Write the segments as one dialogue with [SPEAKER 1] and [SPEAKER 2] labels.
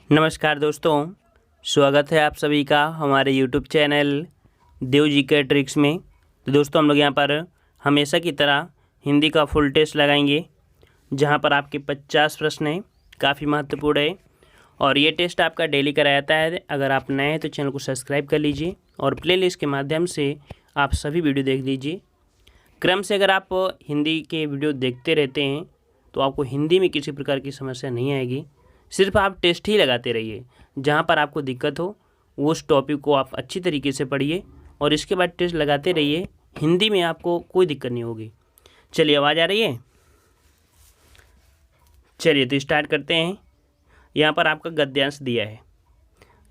[SPEAKER 1] नमस्कार दोस्तों, स्वागत है आप सभी का हमारे यूट्यूब चैनल देव जी के ट्रिक्स में। तो दोस्तों हम लोग यहाँ पर हमेशा की तरह हिंदी का फुल टेस्ट लगाएंगे, जहाँ पर आपके 50 प्रश्न हैं, काफ़ी महत्वपूर्ण है और ये टेस्ट आपका डेली कराया जाता है। अगर आप नए हैं तो चैनल को सब्सक्राइब कर लीजिए और प्लेलिस्ट के माध्यम से आप सभी वीडियो देख लीजिए। क्रम से अगर आप हिंदी के वीडियो देखते रहते हैं तो आपको हिंदी में किसी प्रकार की समस्या नहीं आएगी। सिर्फ आप टेस्ट ही लगाते रहिए, जहाँ पर आपको दिक्कत हो उस टॉपिक को आप अच्छी तरीके से पढ़िए और इसके बाद टेस्ट लगाते रहिए। हिंदी में आपको कोई दिक्कत नहीं होगी। चलिए, आवाज़ आ रही है? चलिए तो स्टार्ट करते हैं। यहाँ पर आपका गद्यांश दिया है।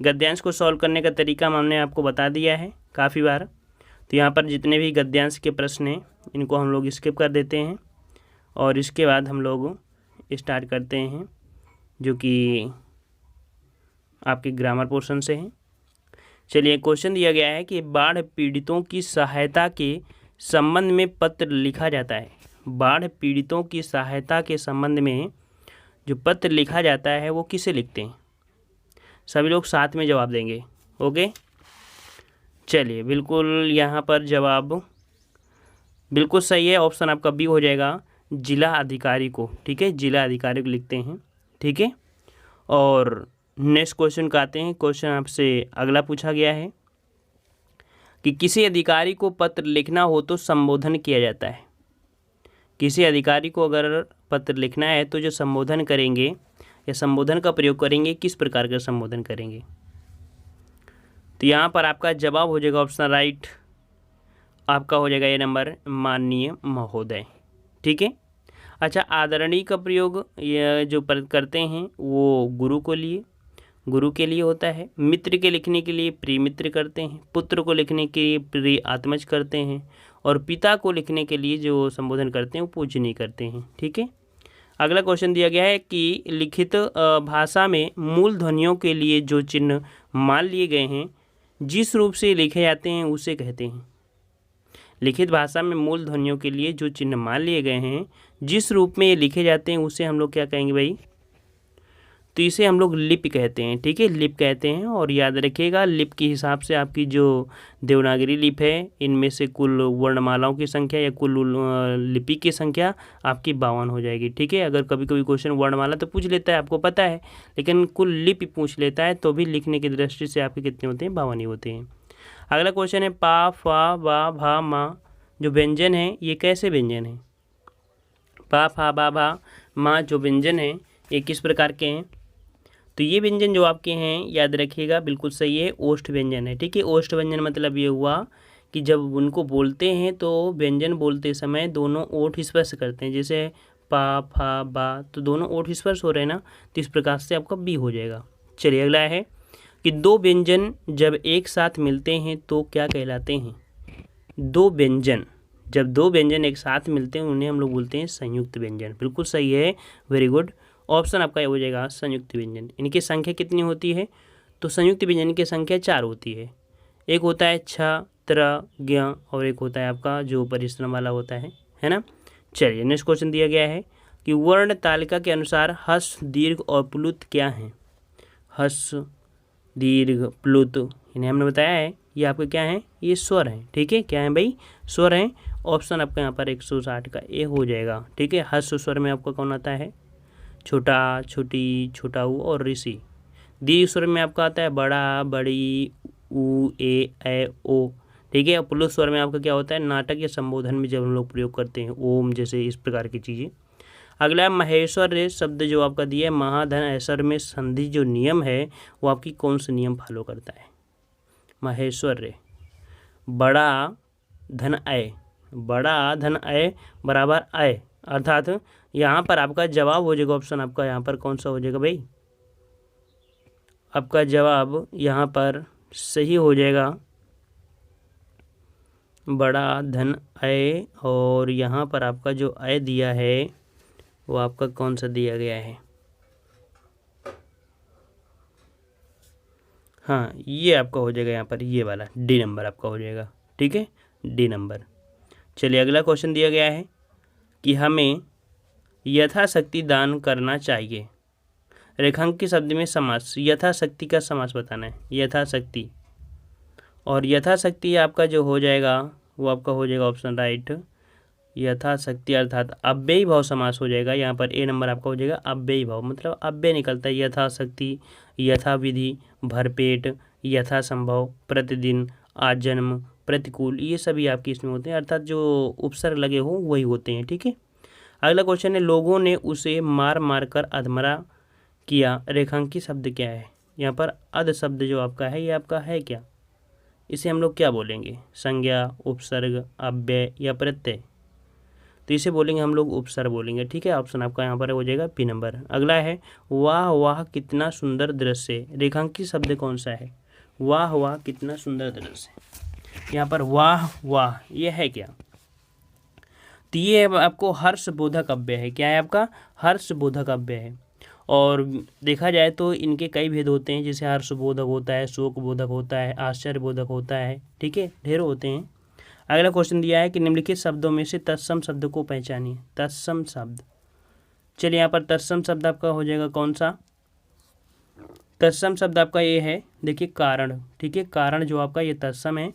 [SPEAKER 1] गद्यांश को सॉल्व करने का तरीका हमने आपको बता दिया है काफ़ी बार। तो यहाँ पर जितने भी गद्यांश के प्रश्न हैं इनको हम लोग स्किप कर देते हैं और इसके बाद हम लोग स्टार्ट करते हैं, जो कि आपके ग्रामर पोर्शन से हैं। चलिए, क्वेश्चन दिया गया है कि बाढ़ पीड़ितों की सहायता के संबंध में पत्र लिखा जाता है। बाढ़ पीड़ितों की सहायता के संबंध में जो पत्र लिखा जाता है वो किसे लिखते हैं? सभी लोग साथ में जवाब देंगे। ओके, चलिए, बिल्कुल यहाँ पर जवाब बिल्कुल सही है। ऑप्शन आपका बी हो जाएगा, जिला अधिकारी को। ठीक है, जिला अधिकारी को लिखते हैं। ठीक है, और नेक्स्ट क्वेश्चन का आते हैं। क्वेश्चन आपसे अगला पूछा गया है कि किसी अधिकारी को पत्र लिखना हो तो संबोधन किया जाता है। किसी अधिकारी को अगर पत्र लिखना है तो जो संबोधन करेंगे या संबोधन का प्रयोग करेंगे, किस प्रकार का संबोधन करेंगे? तो यहाँ पर आपका जवाब हो जाएगा ऑप्शन राइट, आपका हो जाएगा ये नंबर, माननीय महोदय। ठीक है। अच्छा, आदरणीय का प्रयोग ये जो करते हैं वो गुरु के लिए होता है। मित्र के लिखने के लिए प्रिय मित्र करते हैं। पुत्र को लिखने के लिए प्रिय आत्मज करते हैं और पिता को लिखने के लिए जो संबोधन करते हैं वो पूजनीय करते हैं। ठीक है। अगला क्वेश्चन दिया गया है कि लिखित भाषा में मूल ध्वनियों के लिए जो चिन्ह मान लिए गए हैं, जिस रूप से लिखे जाते हैं उसे कहते हैं। लिखित भाषा में मूल ध्वनियों के लिए जो चिन्ह मान लिए गए हैं, जिस रूप में ये लिखे जाते हैं उसे हम लोग क्या कहेंगे भाई? तो इसे हम लोग लिपि कहते हैं। ठीक है, लिप कहते हैं। और याद रखिएगा, लिप के हिसाब से आपकी जो देवनागरी लिप है, इनमें से कुल वर्णमालाओं की संख्या या कुल लिपि की संख्या आपकी 52 हो जाएगी। ठीक है, अगर कभी कभी क्वेश्चन वर्णमाला तो पूछ लेता है, आपको पता है, लेकिन कुल लिपि पूछ लेता है तो भी लिखने की दृष्टि से आपके कितने होते हैं? 52 ही होते हैं। अगला क्वेश्चन है पा, फा, वा, भा, मा, जो व्यंजन है ये कैसे व्यंजन है? पा, फा, बा, भा, मा जो व्यंजन है ये किस प्रकार के हैं? तो ये व्यंजन जो आपके हैं, याद रखिएगा, बिल्कुल सही है, ओष्ठ व्यंजन है। ठीक है, ओष्ठ व्यंजन मतलब ये हुआ कि जब उनको बोलते हैं तो व्यंजन बोलते समय दोनों ओठ स्पर्श करते हैं। जैसे पा, फा, बा, तो दोनों ओठ स्पर्श हो रहे हैं ना, तो इस प्रकार से आपका बी हो जाएगा। चलिए, अगला है कि दो व्यंजन जब एक साथ मिलते हैं तो क्या कहलाते हैं? जब दो व्यंजन एक साथ मिलते हैं उन्हें हम लोग बोलते हैं संयुक्त व्यंजन। बिल्कुल सही है, वेरी गुड। ऑप्शन आपका ये हो जाएगा संयुक्त व्यंजन। इनकी संख्या कितनी होती है? तो संयुक्त व्यंजन की संख्या 4 होती है। एक होता है छ, त्र, ज्ञ और एक होता है आपका जो परिश्रम वाला होता है ना। चलिए, नेक्स्ट क्वेश्चन दिया गया है कि वर्ण तालिका के अनुसार हस्व, दीर्घ और प्लुत क्या हैं? हस्व, दीर्घ, प्लुत, इन्हें हमने बताया है, ये आपके क्या हैं? ये स्वर हैं। ठीक है, क्या है भाई? स्वर हैं। ऑप्शन आपका यहाँ पर 160 का ए हो जाएगा। ठीक है, हस्व स्वर में आपका कौन आता है? छोटा, छोटी, छोटा ऊ और ऋषि। दीर्घ स्वर में आपका आता है बड़ा, बड़ी, ऊ, ए, ओ। ठीक है, प्लुत स्वर में आपका क्या होता है? नाटक या संबोधन में जब हम लोग प्रयोग करते हैं, ओम जैसे इस प्रकार की चीज़ें। अगला महेश्वर शब्द जो आपका दिया है, महाधन ऐश्वर में संधि जो नियम है वो आपकी कौन सा नियम फॉलो करता है? महेश्वर बड़ा धन अय, बड़ा धन अय बराबर अय, अर्थात यहाँ पर आपका जवाब हो जाएगा, ऑप्शन आपका यहाँ पर कौन सा हो जाएगा भाई? आपका जवाब यहाँ पर सही हो जाएगा बड़ा धन अय। और यहाँ पर आपका जो अय दिया है वो आपका कौन सा दिया गया है? हाँ, ये आपका हो जाएगा यहाँ पर, ये वाला डी नंबर आपका हो जाएगा। ठीक है, डी नंबर। चलिए, अगला क्वेश्चन दिया गया है कि हमें यथाशक्ति दान करना चाहिए। रेखांकित शब्द में समास, यथाशक्ति का समास बताना है, यथाशक्ति। और यथाशक्ति आपका जो हो जाएगा वो आपका हो जाएगा ऑप्शन राइट, यथाशक्ति अर्थात अव्ययी भाव समास हो जाएगा। यहाँ पर ए नंबर आपका हो जाएगा अव्ययी भाव, मतलब अव्यय निकलता है। यथाशक्ति, यथाविधि, भरपेट, यथासंभव, प्रतिदिन, आजन्म, प्रतिकूल, ये सभी आपके इसमें होते हैं, अर्थात जो उपसर्ग लगे हो वही होते हैं। ठीक है। अगला क्वेश्चन है, लोगों ने उसे मार मार कर अधमरा किया, रेखांकित शब्द क्या है? यहाँ पर अध शब्द जो आपका है ये आपका है क्या? इसे हम लोग क्या बोलेंगे? संज्ञा, उपसर्ग, अव्यय या प्रत्यय? तो इसे बोलेंगे हम लोग उपसर्ग बोलेंगे। ठीक है, ऑप्शन आपका यहाँ पर हो जाएगा बी नंबर। अगला है, वाह वाह कितना सुंदर दृश्य, रेखांकित शब्द कौन सा है? वाह वाह कितना सुंदर दृश्य, यहाँ पर वाह वाह ये है क्या? तो ये आपको हर्षबोधक अव्यय है। क्या है आपका? हर्षबोधक अव्यय है। और देखा जाए तो इनके कई भेद होते हैं, जैसे हर्षबोधक होता है, शोकबोधक होता है, आश्चर्यबोधक होता है। ठीक है, ढेरों होते हैं। अगला क्वेश्चन दिया है कि निम्नलिखित शब्दों में से तत्सम शब्द को पहचानिए। तत्सम शब्द, चलिए यहाँ पर तत्सम शब्द आपका हो जाएगा कौन सा? तत्सम शब्द आपका ये है, देखिए कारण। ठीक है, कारण जो आपका ये तत्सम है,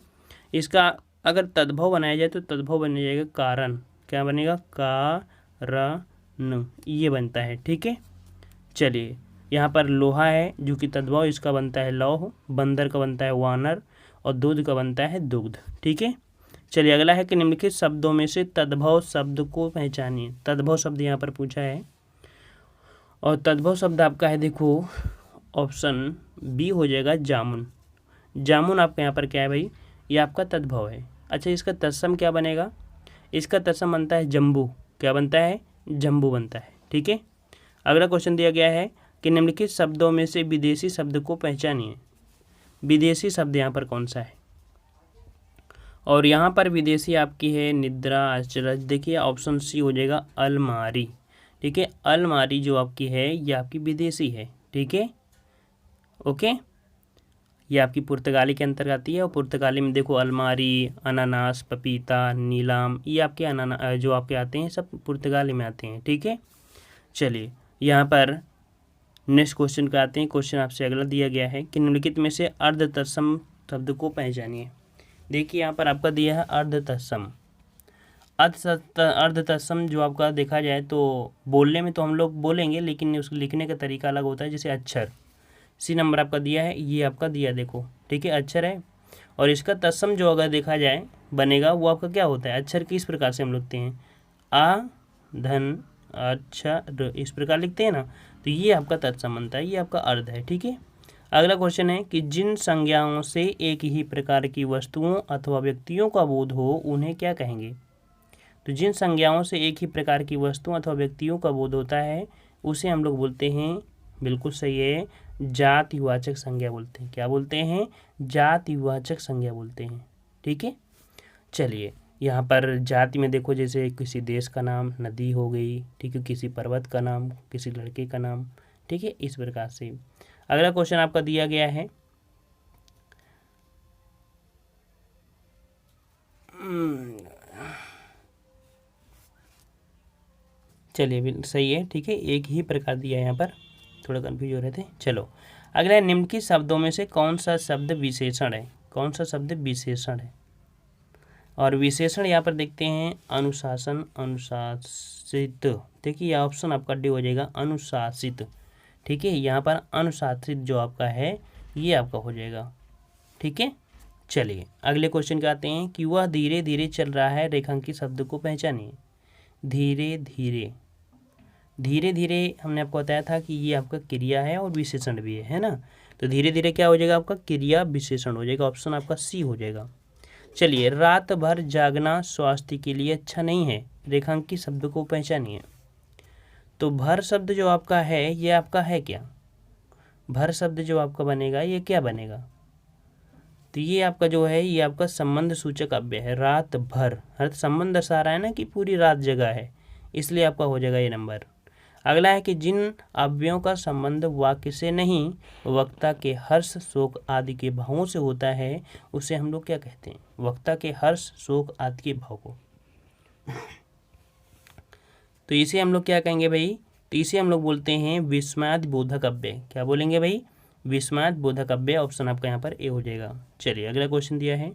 [SPEAKER 1] इसका अगर तद्भव बनाया जाए तो तद्भव बन जाएगा कारण। क्या बनेगा? कारण, ये बनता है। ठीक है, चलिए यहाँ पर लोहा है जो कि तद्भव, इसका बनता है लौह, बंदर का बनता है वानर, और दूध का बनता है दुग्ध। ठीक है, चलिए अगला है कि निम्नलिखित शब्दों में से तद्भव शब्द को पहचानिए। तद्भव शब्द यहाँ पर पूछा है, और तद्भव शब्द आपका है, देखो ऑप्शन बी हो जाएगा जामुन। जामुन आपका यहाँ पर क्या है भाई? ये आपका तद्भव है। अच्छा, इसका तत्सम क्या बनेगा? इसका तत्सम बनता है जम्बू। क्या बनता है? जम्बू बनता है। ठीक है, अगला क्वेश्चन दिया गया है कि निम्नलिखित शब्दों में से विदेशी शब्द को पहचानिए। विदेशी शब्द यहाँ पर कौन सा है? और यहाँ पर विदेशी आपकी है निद्रा, आश्चर्य। देखिए ऑप्शन सी हो जाएगा अलमारी। ठीक है, अलमारी जो आपकी है ये आपकी विदेशी है। ठीक है, ओके, ये आपकी पुर्तगाली के अंतर्गत आती है। और पुर्तगाली में देखो अलमारी, अनानास, पपीता, नीलाम, ये आपके जो आपके आते हैं सब पुर्तगाली में आते हैं। ठीक है, चलिए यहाँ पर नेक्स्ट क्वेश्चन का आते हैं। क्वेश्चन आपसे अगला दिया गया है कि निम्नलिखित में से अर्ध तत्सम शब्द को पहचानिए। देखिए यहाँ पर आपका दिया है अर्ध तत्सम। अर्ध तत्सम जो आपका देखा जाए तो बोलने में तो हम लोग बोलेंगे, लेकिन उसको लिखने का तरीका अलग होता है। जैसे अक्षर, सी नंबर आपका दिया है, ये आपका दिया देखो। ठीक है, अक्षर है, और इसका तत्सम जो अगर देखा जाए बनेगा वो आपका क्या होता है? अक्षर किस प्रकार से हम लिखते हैं? आ धन अक्षर, इस प्रकार लिखते हैं ना, तो ये आपका तत्सम बनता है, ये आपका अर्ध है। ठीक है, अगला क्वेश्चन है कि जिन संज्ञाओं से एक ही प्रकार की वस्तुओं अथवा व्यक्तियों का बोध हो उन्हें क्या कहेंगे? तो जिन संज्ञाओं से एक ही प्रकार की वस्तुओं अथवा व्यक्तियों का बोध होता है उसे हम लोग बोलते हैं, बिल्कुल सही है, जातिवाचक संज्ञा बोलते हैं। क्या बोलते हैं? जातिवाचक संज्ञा बोलते हैं। ठीक है, चलिए यहाँ पर जाति में देखो, जैसे किसी देश का नाम, नदी हो गई। ठीक है, किसी पर्वत का नाम, किसी लड़के का नाम। ठीक है, इस प्रकार से। अगला क्वेश्चन आपका दिया गया है, चलिए सही है। ठीक है, एक ही प्रकार दिया है, यहाँ पर थोड़ा कन्फ्यूज हो रहे थे। चलो अगला है, निम्नलिखित शब्दों में से कौन सा शब्द विशेषण है? कौन सा शब्द विशेषण है? और विशेषण यहाँ पर देखते हैं अनुशासन, अनुशासित। देखिए यह ऑप्शन आपका डी हो जाएगा अनुशासित। ठीक है, यहाँ पर अनुशासित जो आपका है ये आपका हो जाएगा। ठीक है, चलिए अगले क्वेश्चन का आते हैं कि वह धीरे धीरे चल रहा है, रेखांकित शब्द को पहचानिए। धीरे धीरे, धीरे धीरे हमने आपको बताया था कि ये आपका क्रिया है और विशेषण भी है ना। तो धीरे धीरे क्या हो जाएगा आपका? क्रिया विशेषण हो जाएगा। ऑप्शन आपका सी हो जाएगा। चलिए, रात भर जागना स्वास्थ्य के लिए अच्छा नहीं है, रेखांकित शब्द को पहचानिए। तो भर शब्द जो आपका है ये आपका है क्या? भर शब्द जो आपका बनेगा ये क्या बनेगा? तो ये आपका जो है ये आपका संबंध सूचक अव्यय है। रात भर अर्थ संबंध दर्शा रहा है ना कि पूरी रात जगह है, इसलिए आपका हो जाएगा ये नंबर। अगला है कि जिन अव्ययों का संबंध वाक्य से नहीं वक्ता के हर्ष, शोक आदि के भावों से होता है उसे हम लोग क्या कहते हैं? वक्ता के हर्ष, शोक आदि के भाव को। तो इसे हम लोग क्या कहेंगे भाई? तो इसे हम लोग बोलते हैं विस्मयाद बोधकव्य। क्या बोलेंगे भाई? विस्मयाद बोधकव्य। ऑप्शन आपका यहाँ पर ए हो जाएगा। चलिए अगला क्वेश्चन दिया है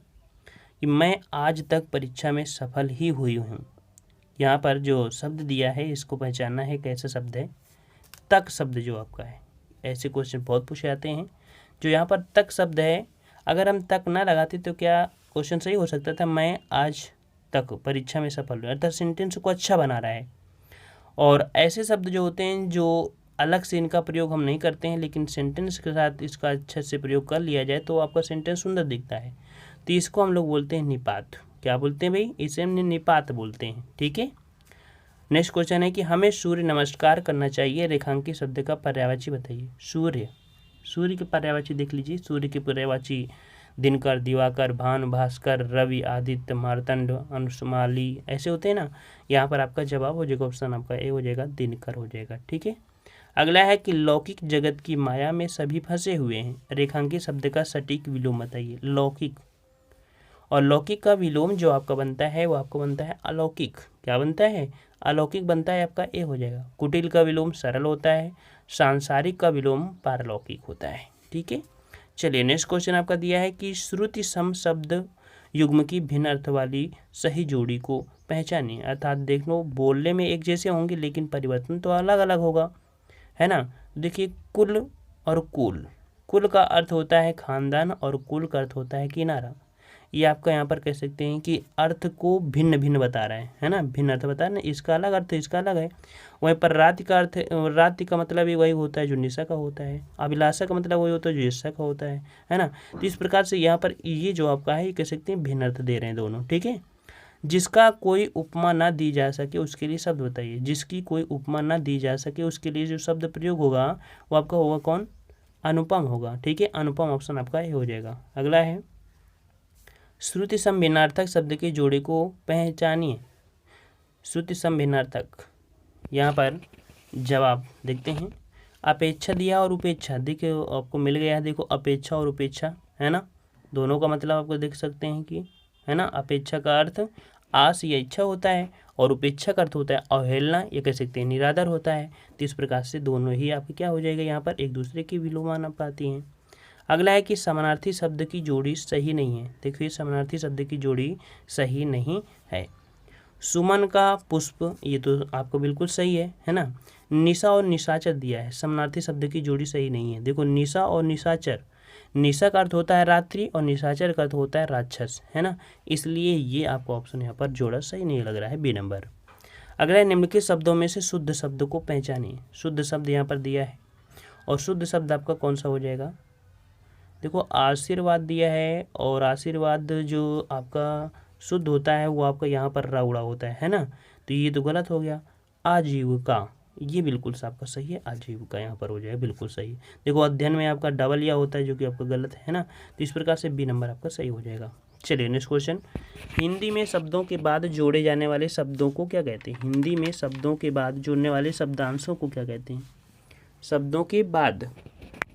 [SPEAKER 1] कि मैं आज तक परीक्षा में सफल ही हुई हूँ। यहाँ पर जो शब्द दिया है इसको पहचानना है कैसा शब्द है। तक शब्द जो आपका है, ऐसे क्वेश्चन बहुत पूछे जाते हैं। जो यहाँ पर तक शब्द है, अगर हम तक ना लगाते तो क्या क्वेश्चन सही हो सकता था, मैं आज तक परीक्षा में सफल हुआ, अर्थात सेंटेंस को अच्छा बना रहा है। और ऐसे शब्द जो होते हैं जो अलग से इनका प्रयोग हम नहीं करते हैं, लेकिन सेंटेंस के साथ इसका अच्छे से प्रयोग कर लिया जाए तो आपका सेंटेंस सुंदर दिखता है। तो इसको हम लोग बोलते हैं निपात। क्या बोलते हैं भाई? इसे हम निपात बोलते हैं। ठीक है। नेक्स्ट क्वेश्चन है कि हमें सूर्य नमस्कार करना चाहिए, रेखांकित शब्द का पर्यायवाची बताइए। सूर्य, सूर्य के पर्यायवाची देख लीजिए। सूर्य के पर्यायवाची दिनकर, दिवाकर, भानु, भास्कर, रवि, आदित्य, मार्तंड, अनुष्माली ऐसे होते हैं ना। यहाँ पर आपका जवाब हो जाएगा, ऑप्शन आपका ए हो जाएगा, दिनकर हो जाएगा। ठीक है। अगला है कि लौकिक जगत की माया में सभी फंसे हुए हैं, रेखांकित शब्द का सटीक विलोम बताइए। लौकिक और लौकिक का विलोम जो आपका बनता है वो आपको बनता है अलौकिक। क्या बनता है? अलौकिक बनता है, आपका ए हो जाएगा। कुटिल का विलोम सरल होता है, सांसारिक का विलोम पारलौकिक होता है। ठीक है। चलिए नेक्स्ट क्वेश्चन आपका दिया है कि श्रुति सम शब्द युग्म की भिन्न अर्थ वाली सही जोड़ी को पहचानिए। अर्थात देख लो, बोलने में एक जैसे होंगे लेकिन परिवर्तन तो अलग अलग होगा, है ना। देखिए, कुल और कुल, कुल का अर्थ होता है खानदान और कुल का अर्थ होता है किनारा। ये आपका यहाँ पर कह सकते हैं कि अर्थ को भिन्न भिन्न बता रहा है ना, भिन्न अर्थ बता रहे हैं। इसका अलग अर्थ, इसका अलग है। वहीं पर राति का अर्थ, राति का मतलब ही वही होता है जो निशा का होता है। अभिलाषा का मतलब वही होता है जो ईर्षा का होता है ना। तो इस प्रकार से यहाँ पर ये जो आपका है ये कह सकते हैं भिन्न अर्थ दे रहे हैं दोनों। ठीक है। जिसका कोई उपमा ना दी जा सके उसके लिए शब्द बताइए। जिसकी कोई उपमा ना दी जा सके उसके लिए जो शब्द प्रयोग होगा वो आपका होगा कौन? अनुपम होगा। ठीक है। अनुपम ऑप्शन आपका ये हो जाएगा। अगला है श्रुति सम भिन्नार्थक शब्द के जोड़े को पहचानिए। श्रुति सम भिन्नार्थक, यहाँ पर जवाब देखते हैं। अपेक्षा दिया और उपेक्षा, देखिए आपको मिल गया है। देखो, अपेक्षा और उपेक्षा, है ना, दोनों का मतलब आपको देख सकते हैं कि, है ना, अपेक्षा का अर्थ आस या इच्छा होता है और उपेक्षा का अर्थ होता है अवहेलना, ये कह सकते हैं निरादर होता है। तो इस प्रकार से दोनों ही आपके क्या हो जाएगा, यहाँ पर एक दूसरे की विलोमानुपाती हैं। अगला है कि समानार्थी शब्द की जोड़ी सही नहीं है। देखिए, समानार्थी शब्द की जोड़ी सही नहीं है। सुमन का पुष्प, ये तो आपको बिल्कुल सही है ना। निशा और निशाचर दिया है, समानार्थी शब्द की जोड़ी सही नहीं है। देखो, निशा और निशाचर, निशा का अर्थ होता है रात्रि और निशाचर का अर्थ होता है राक्षस, है ना। इसलिए ये आपको ऑप्शन यहाँ पर जोड़ा सही नहीं लग रहा है, बी नंबर। अगला निम्नलिखित शब्दों में से शुद्ध शब्द को पहचानिए। शुद्ध शब्द यहाँ पर दिया है और शुद्ध शब्द आपका कौन सा हो जाएगा? देखो, आशीर्वाद दिया है और आशीर्वाद जो आपका शुद्ध होता है वो आपका यहाँ पर रउड़ा होता है ना। तो ये तो गलत हो गया। आजीविका, ये बिल्कुल से आपका सही है, आजीविका यहाँ पर हो जाएगा, बिल्कुल सही। देखो, अध्ययन में आपका डबल या होता है जो कि आपका गलत है ना। तो इस प्रकार से बी नंबर आपका सही हो जाएगा। चलिए नेक्स्ट क्वेश्चन। हिंदी में शब्दों के बाद जोड़े जाने वाले शब्दों को क्या कहते हैं? हिंदी में शब्दों के बाद जोड़ने वाले शब्दांशों को क्या कहते हैं? शब्दों के बाद,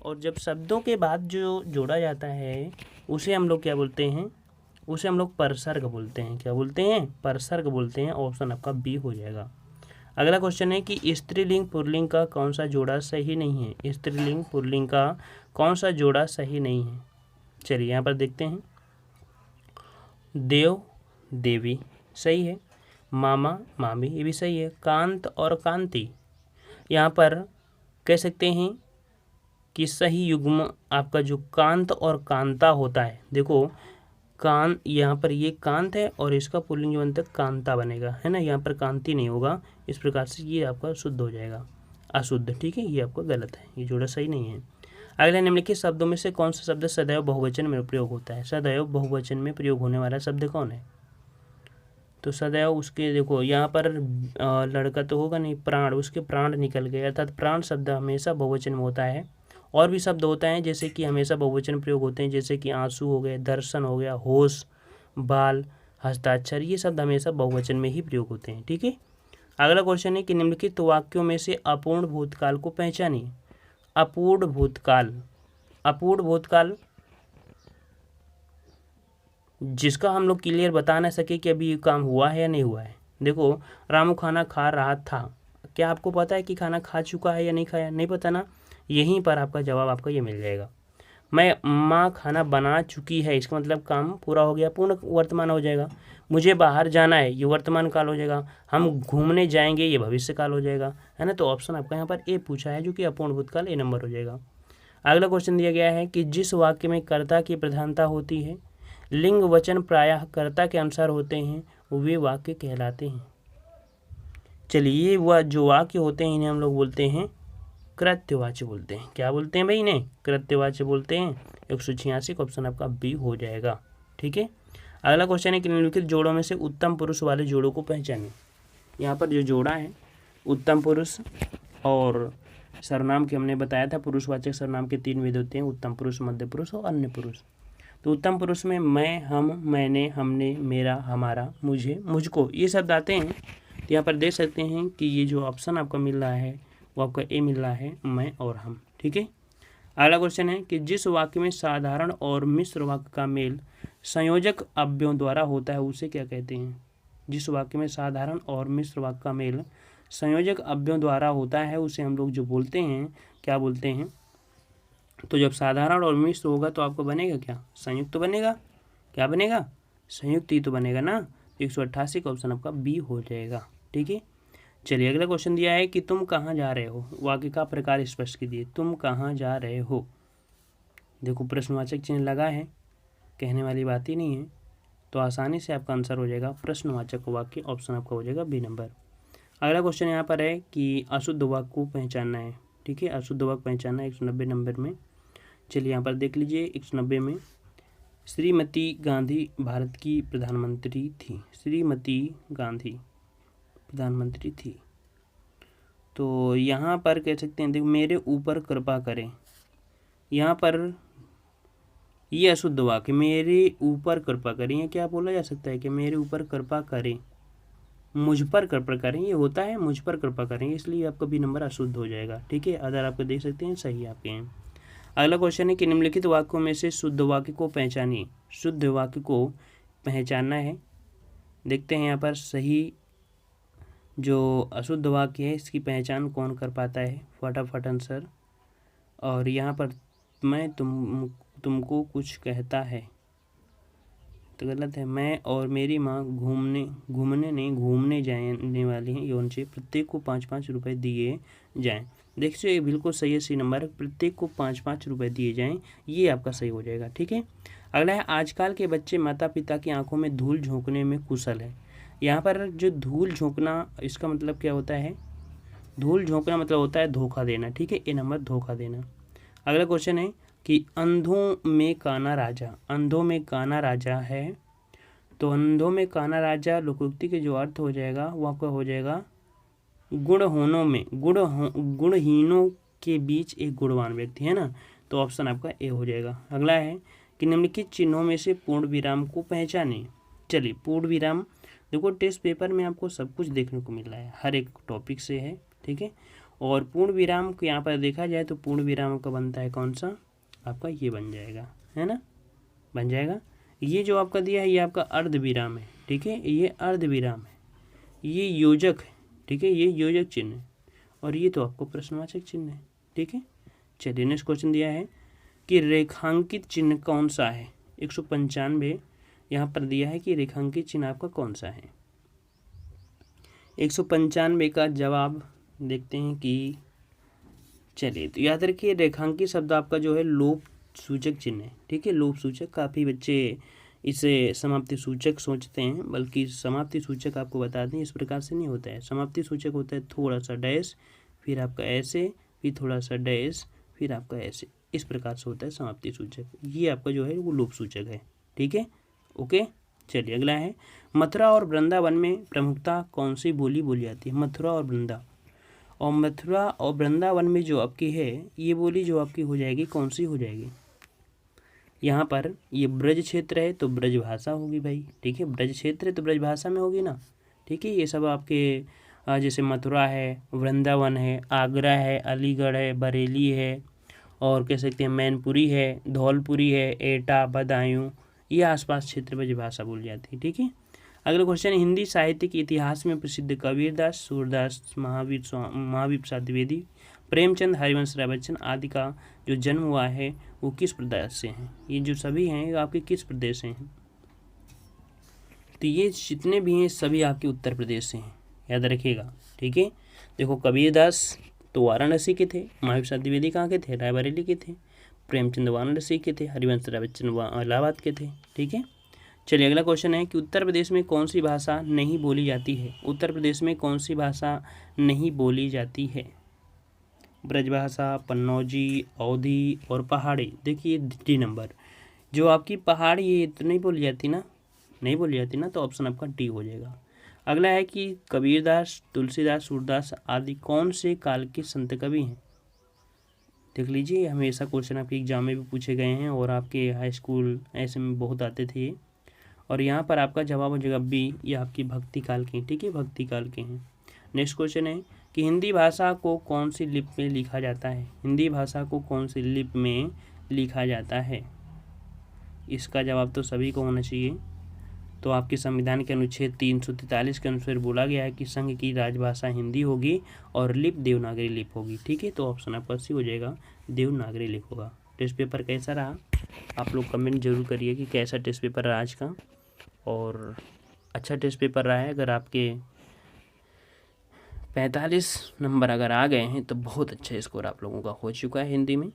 [SPEAKER 1] और जब शब्दों के बाद जो जोड़ा जाता है उसे हम लोग क्या बोलते हैं? उसे हम लोग परसर्ग बोलते हैं। क्या बोलते हैं? परसर्ग बोलते हैं। ऑप्शन आपका बी हो जाएगा। अगला क्वेश्चन है कि स्त्रीलिंग पुल्लिंग का कौन सा जोड़ा सही नहीं है? स्त्रीलिंग पुल्लिंग का कौन सा जोड़ा सही नहीं है? चलिए यहाँ पर देखते हैं। देव देवी सही है, मामा मामी ये भी सही है, कांत और कांति यहाँ पर कह सकते हैं कि सही युग्म आपका जो कांत और कांता होता है। देखो, कांत, यहाँ पर ये कांत है और इसका पुल्लिंग जो बनता है कांता बनेगा, है ना। यहाँ पर कांति नहीं होगा। इस प्रकार से ये आपका शुद्ध हो जाएगा, अशुद्ध। ठीक है, ये आपका गलत है, ये जोड़ा सही नहीं है। अगले निम्नलिखित शब्दों में से कौन सा शब्द सदैव बहुवचन में प्रयोग होता है? सदैव बहुवचन में प्रयोग होने वाला शब्द कौन है? तो सदैव, उसके देखो यहाँ पर लड़का तो होगा नहीं, प्राण, उसके प्राण निकल गए, अर्थात प्राण शब्द हमेशा बहुवचन में होता है। और भी शब्द होता है जैसे कि हमेशा बहुवचन प्रयोग होते हैं, जैसे कि आंसू हो गए, दर्शन हो गया, होश, बाल, हस्ताक्षर, ये शब्द हमेशा बहुवचन में ही प्रयोग होते हैं। ठीक है। अगला क्वेश्चन है कि निम्नलिखित वाक्यों में से अपूर्ण भूतकाल को पहचानिए। अपूर्ण भूतकाल, अपूर्ण भूतकाल जिसका हम लोग क्लियर बता ना सके कि अभी ये काम हुआ है या नहीं हुआ है। देखो, रामू खाना खा रहा था, क्या आपको पता है कि खाना खा चुका है या नहीं खाया? नहीं पता ना, यहीं पर आपका जवाब आपका ये मिल जाएगा। माँ खाना बना चुकी है, इसका मतलब काम पूरा हो गया, पूर्ण वर्तमान हो जाएगा। मुझे बाहर जाना है, ये वर्तमान काल हो जाएगा। हम घूमने जाएंगे, ये भविष्य काल हो जाएगा, है ना। तो ऑप्शन आपका यहाँ पर ए पूछा है, जो कि अपूर्ण भूतकाल ए नंबर हो जाएगा। अगला क्वेश्चन दिया गया है कि जिस वाक्य में कर्ता की प्रधानता होती है, लिंग वचन प्रायः कर्ता के अनुसार होते हैं, वे वाक्य कहलाते हैं। चलिए, वह जो वाक्य होते हैं इन्हें हम लोग बोलते हैं कृत्यवाच्य बोलते हैं। क्या बोलते हैं भाई? इन्हें कृत्यवाच्य बोलते हैं। 186 का ऑप्शन आपका बी हो जाएगा। ठीक है। अगला क्वेश्चन है कि निम्नलिखित जोड़ों में से उत्तम पुरुष वाले जोड़ों को पहचानें। यहाँ पर जो जोड़ा है उत्तम पुरुष और सर्वनाम के, हमने बताया था पुरुषवाचक सर्वनाम के 3 विध होते हैं, उत्तम पुरुष, मध्य पुरुष और अन्य पुरुष। तो उत्तम पुरुष में मैं, हम, मैंने, हमने, मेरा, हमारा, मुझे, मुझको, ये शब्द आते हैं। तो यहाँ पर देख सकते हैं कि ये जो ऑप्शन आपका मिल रहा है वो आपका ए मिल रहा है, मैं और हम। ठीक है। अगला क्वेश्चन है कि जिस वाक्य में साधारण और मिश्र वाक्य का मेल संयोजक अव्ययों द्वारा होता है, उसे क्या कहते हैं? जिस वाक्य में साधारण और मिश्र वाक्य का मेल संयोजक अव्ययों द्वारा होता है, उसे हम लोग जो बोलते हैं, क्या बोलते हैं? तो जब साधारण और मिश्र होगा तो आपको बनेगा क्या? संयुक्त तो बनेगा। क्या बनेगा? संयुक्त ही तो बनेगा ना। 188 का ऑप्शन आपका बी हो जाएगा। ठीक है। चलिए, अगला क्वेश्चन दिया है कि तुम कहाँ जा रहे हो। वाक्य का प्रकार स्पष्ट कीजिए। तुम कहाँ जा रहे हो? देखो, प्रश्नवाचक चिन्ह लगा है, कहने वाली बात ही नहीं है, तो आसानी से आपका आंसर हो जाएगा प्रश्नवाचक वाक्य। ऑप्शन आपका हो जाएगा बी नंबर। अगला क्वेश्चन यहाँ पर है कि अशुद्ध वाक्य को पहचानना है। ठीक है, अशुद्ध वाक्य पहचानना है 190 नंबर में। चलिए, यहाँ पर देख लीजिए 190 में श्रीमती गांधी भारत की प्रधानमंत्री थी। श्रीमती गांधी प्रधानमंत्री थी। तो यहाँ पर कह सकते हैं, देखो, मेरे ऊपर कृपा करें। यहाँ पर ये अशुद्ध वाक्य, मेरे ऊपर कृपा करें, ये क्या बोला जा सकता है कि मेरे ऊपर कृपा करें, मुझ पर कृपा करें, ये होता है मुझ पर कृपा करें, इसलिए आपका बी नंबर अशुद्ध हो जाएगा। ठीक है। अदर आपको देख सकते हैं सही आपके हैं। अगला क्वेश्चन है कि निम्नलिखित वाक्यों में से शुद्ध वाक्य को पहचानिए। शुद्ध वाक्य को पहचानना है। देखते हैं यहाँ पर सही जो अशुद्ध वाक्य है इसकी पहचान कौन कर पाता है, फटाफट आंसर। और यहाँ पर मैं तुमको कुछ कहता है, तो गलत है। मैं और मेरी माँ घूमने जाने वाली हैं, यौन से प्रत्येक को 5-5 रुपये दिए जाएं। देखिए, ये बिल्कुल सही है, सी नंबर। प्रत्येक को 5-5 रुपये दिए जाएं, ये आपका सही हो जाएगा। ठीक है। अगला है आजकल के बच्चे माता पिता की आंखों में धूल झोंकने में कुशल है। यहाँ पर जो धूल झोंकना, इसका मतलब क्या होता है? धूल झोंकना मतलब होता है धोखा देना। ठीक है, ए नंबर धोखा देना। अगला क्वेश्चन है कि अंधों में काना राजा। अंधों में काना राजा है, तो अंधों में काना राजा लोकोक्ति के जो अर्थ हो जाएगा वो आपका हो जाएगा गुणहीनों के बीच एक गुणवान व्यक्ति, है ना। तो ऑप्शन आपका ए हो जाएगा। अगला है कि निम्नलिखित चिन्हों में से पूर्ण विराम को पहचानें। चलिए, पूर्ण विराम, देखो टेस्ट पेपर में आपको सब कुछ देखने को मिल रहा है, हर एक टॉपिक से है। ठीक है। और पूर्ण विराम को यहाँ पर देखा जाए तो पूर्ण विराम का बनता है कौन सा? आपका ये बन जाएगा, है ना, बन जाएगा। ये जो आपका दिया है ये आपका अर्ध विराम है। ठीक है, ये अर्ध विराम है, ये योजक है। ठीक है, ये योजक चिन्ह है, और ये तो आपको प्रश्नवाचक चिन्ह है। ठीक है। चलिए, नेक्स्ट क्वेश्चन दिया है कि रेखांकित चिन्ह कौन सा है। 195 यहाँ पर दिया है कि रेखांकित चिन्ह आपका कौन सा है। 195 का जवाब देखते हैं कि, चलिए, तो याद रखिए रेखांकित शब्द आपका जो है लोप सूचक चिन्ह है। ठीक है, लोप सूचक। काफ़ी बच्चे इसे समाप्ति सूचक सोचते हैं, बल्कि समाप्ति सूचक आपको बता दें इस प्रकार से नहीं होता है। समाप्ति सूचक होता है थोड़ा सा डैश, फिर आपका ऐसे, फिर थोड़ा सा डैश, फिर आपका ऐसे, इस प्रकार से होता है समाप्ति सूचक। ये आपका जो है वो लोप सूचक है। ठीक है, ओके। चलिए, अगला है मथुरा और वृंदावन में प्रमुखता कौन सी बोली बोली जाती है। मथुरा और वृंदावन में जो आपकी है ये बोली जो आपकी हो जाएगी कौन सी हो जाएगी? यहाँ पर ये ब्रज क्षेत्र है तो ब्रज भाषा होगी भाई। ठीक है, ब्रज क्षेत्र है तो ब्रज भाषा में होगी ना। ठीक है, ये सब आपके जैसे मथुरा है, वृंदावन है, आगरा है, अलीगढ़ है, बरेली है, और कह सकते हैं मैनपुरी है, धौलपुरी है, एटा, बदायूं, ये आसपास क्षेत्र ब्रज भाषा बोली जाती है। ठीक है। अगला क्वेश्चन, हिंदी साहित्य के इतिहास में प्रसिद्ध कबीरदास, सूरदास, महावीर प्रसाद द्विवेदी, प्रेमचंद, हरिवंश राय बच्चन आदि का जो जन्म हुआ है वो किस प्रदेश से हैं? ये जो सभी हैं ये आपके किस प्रदेश से हैं? तो ये जितने भी हैं सभी आपके उत्तर प्रदेश से हैं, याद रखिएगा। ठीक है, देखो कबीरदास तो वाराणसी के थे, महावीर प्रसाद द्विवेदी कहाँ के थे? रायबरेली के थे, प्रेमचंद वाराणसी के थे, हरिवंश राय बच्चन इलाहाबाद के थे। ठीक है, चलिए अगला क्वेश्चन है कि उत्तर प्रदेश में कौन सी भाषा नहीं बोली जाती है? उत्तर प्रदेश में कौन सी भाषा नहीं बोली जाती है? ब्रजभाषा, पन्नौजी, अवधी और पहाड़ी। देखिए डी नंबर, जो आपकी पहाड़ी ये तो नहीं बोली जाती ना, नहीं बोली जाती ना, तो ऑप्शन आपका डी हो जाएगा। अगला है कि कबीरदास, तुलसीदास, सूरदास आदि कौन से काल के संत कवि हैं? देख लीजिए, हमेशा क्वेश्चन आपके एग्जाम में भी पूछे गए हैं और आपके हाई स्कूल ऐसे में बहुत आते थे ये। और यहाँ पर आपका जवाब हो जाएगा बी, ये आपकी भक्ति काल के। ठीक है, भक्ति काल के हैं। नेक्स्ट क्वेश्चन है कि हिंदी भाषा को कौन सी लिपि में लिखा जाता है? हिंदी भाषा को कौन सी लिपि में लिखा जाता है? इसका जवाब तो सभी को होना चाहिए। तो आपके संविधान के अनुच्छेद 343 के अनुसार बोला गया है कि संघ की राजभाषा हिंदी होगी और लिप देवनागरी लिप होगी। ठीक है, तो ऑप्शन आपका सी हो जाएगा, देवनागरी लिप होगा। टेस्ट पेपर कैसा रहा आप लोग कमेंट जरूर करिए कि कैसा टेस्ट पेपर रहा आज का, और अच्छा टेस्ट पेपर रहा है। अगर आपके 45 नंबर अगर आ गए हैं तो बहुत अच्छा स्कोर आप लोगों का हो चुका है हिंदी में।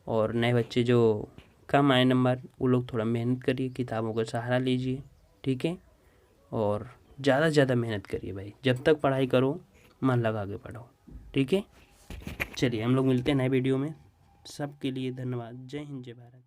[SPEAKER 1] और नए बच्चे जो कम आए नंबर वो लोग थोड़ा मेहनत करिए, किताबों का सहारा लीजिए। ठीक है, और ज़्यादा से ज़्यादा मेहनत करिए भाई, जब तक पढ़ाई करो मन लगा के पढ़ो। ठीक है, चलिए हम लोग मिलते हैं नए वीडियो में। सबके लिए धन्यवाद। जय हिंद, जय भारत।